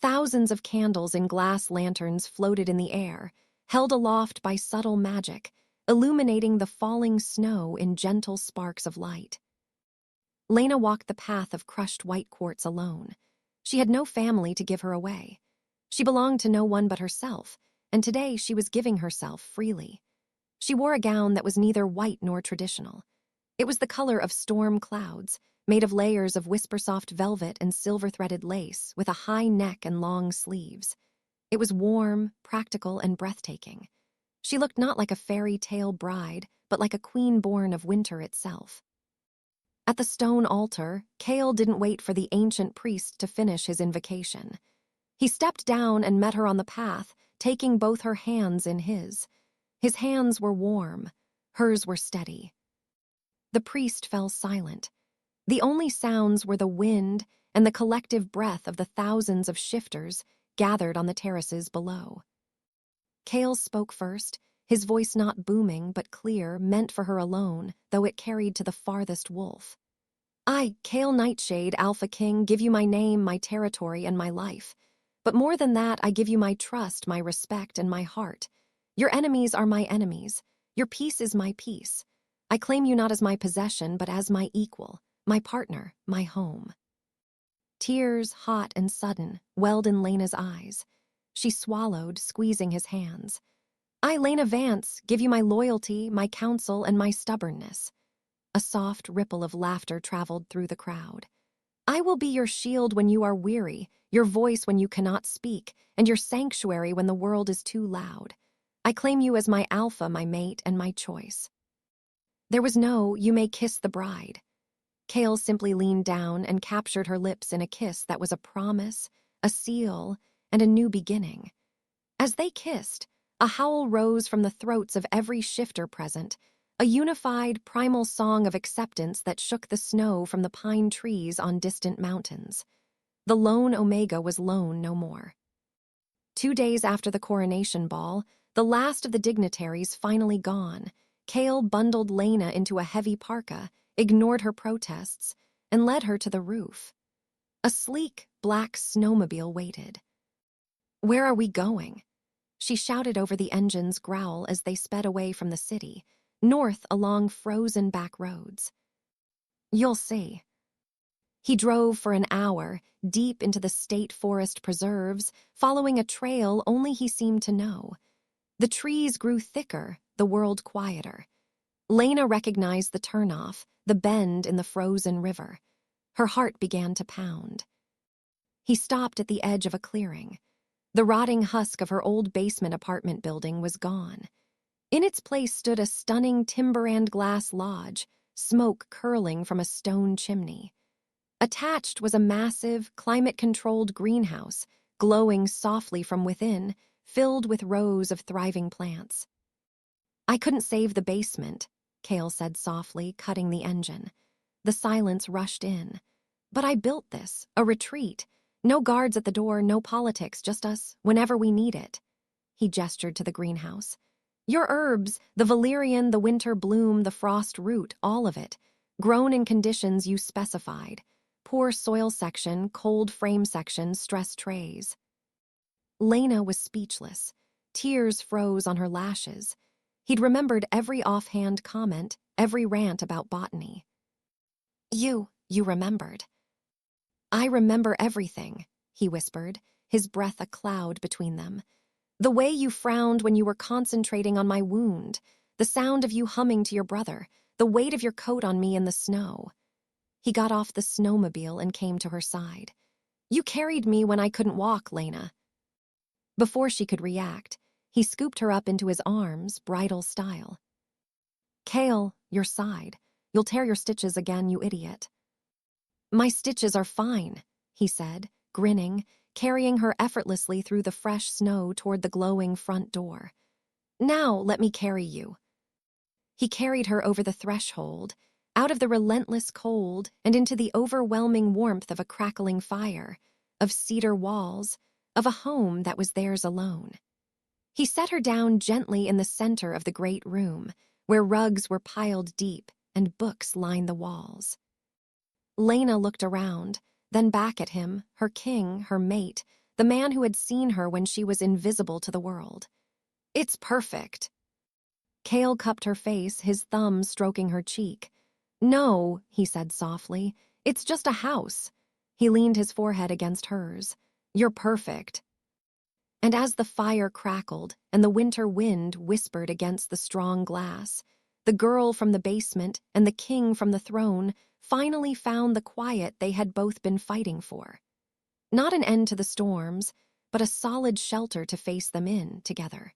Thousands of candles in glass lanterns floated in the air, held aloft by subtle magic, illuminating the falling snow in gentle sparks of light. Lena walked the path of crushed white quartz alone. She had no family to give her away. She belonged to no one but herself, and today she was giving herself freely. She wore a gown that was neither white nor traditional. It was the color of storm clouds, made of layers of whisper-soft velvet and silver-threaded lace with a high neck and long sleeves. It was warm, practical, and breathtaking. She looked not like a fairy tale bride, but like a queen born of winter itself. At the stone altar, Cale didn't wait for the ancient priest to finish his invocation. He stepped down and met her on the path, taking both her hands in his. His hands were warm, hers were steady. The priest fell silent. The only sounds were the wind and the collective breath of the thousands of shifters gathered on the terraces below. Cale spoke first, his voice not booming but clear, meant for her alone, though it carried to the farthest wolf. "I, Cale Nightshade, Alpha King, give you my name, my territory, and my life. But more than that, I give you my trust, my respect, and my heart. Your enemies are my enemies. Your peace is my peace. I claim you not as my possession, but as my equal, my partner, my home." Tears, hot and sudden, welled in Lena's eyes. She swallowed, squeezing his hands. "I, Lena Vance, give you my loyalty, my counsel, and my stubbornness." A soft ripple of laughter traveled through the crowd. "I will be your shield when you are weary, your voice when you cannot speak, and your sanctuary when the world is too loud. I claim you as my alpha, my mate, and my choice." There was no, "You may kiss the bride." Cale simply leaned down and captured her lips in a kiss that was a promise, a seal, and a new beginning. As they kissed, a howl rose from the throats of every shifter present, a unified, primal song of acceptance that shook the snow from the pine trees on distant mountains. The lone Omega was lone no more. 2 days after the coronation ball, the last of the dignitaries finally gone, Cale bundled Lena into a heavy parka, ignored her protests, and led her to the roof. A sleek, black snowmobile waited. "Where are we going?" she shouted over the engine's growl as they sped away from the city, north along frozen back roads. "You'll see." He drove for an hour, deep into the state forest preserves, following a trail only he seemed to know. The trees grew thicker, the world quieter. Lena recognized the turnoff, the bend in the frozen river. Her heart began to pound. He stopped at the edge of a clearing. The rotting husk of her old basement apartment building was gone. In its place stood a stunning timber and glass lodge, smoke curling from a stone chimney. Attached was a massive, climate-controlled greenhouse, glowing softly from within, filled with rows of thriving plants. "I couldn't save the basement," Cale said softly, cutting the engine. The silence rushed in. "But I built this, a retreat. No guards at the door, no politics, just us, whenever we need it." He gestured to the greenhouse. "Your herbs, the valerian, the winter bloom, the frost root, all of it, grown in conditions you specified. Poor soil section, cold frame section, stress trays." Lena was speechless. Tears froze on her lashes. He'd remembered every offhand comment, every rant about botany. You remembered. I remember everything, he whispered, his breath a cloud between them. The way you frowned when you were concentrating on my wound, the sound of you humming to your brother, the weight of your coat on me in the snow. He got off the snowmobile and came to her side. You carried me when I couldn't walk, Lena. Before she could react, he scooped her up into his arms, bridal style. Kale, your side. You'll tear your stitches again, you idiot. My stitches are fine, he said, grinning, carrying her effortlessly through the fresh snow toward the glowing front door. Now let me carry you. He carried her over the threshold, out of the relentless cold and into the overwhelming warmth of a crackling fire, of cedar walls, of a home that was theirs alone. He set her down gently in the center of the great room, where rugs were piled deep and books lined the walls. Lena looked around, then back at him, her king, her mate, the man who had seen her when she was invisible to the world. It's perfect. Kale cupped her face, his thumb stroking her cheek. No, he said softly, it's just a house. He leaned his forehead against hers. You're perfect. And as the fire crackled and the winter wind whispered against the strong glass, the girl from the basement and the king from the throne finally found the quiet they had both been fighting for. Not an end to the storms, but a solid shelter to face them in together.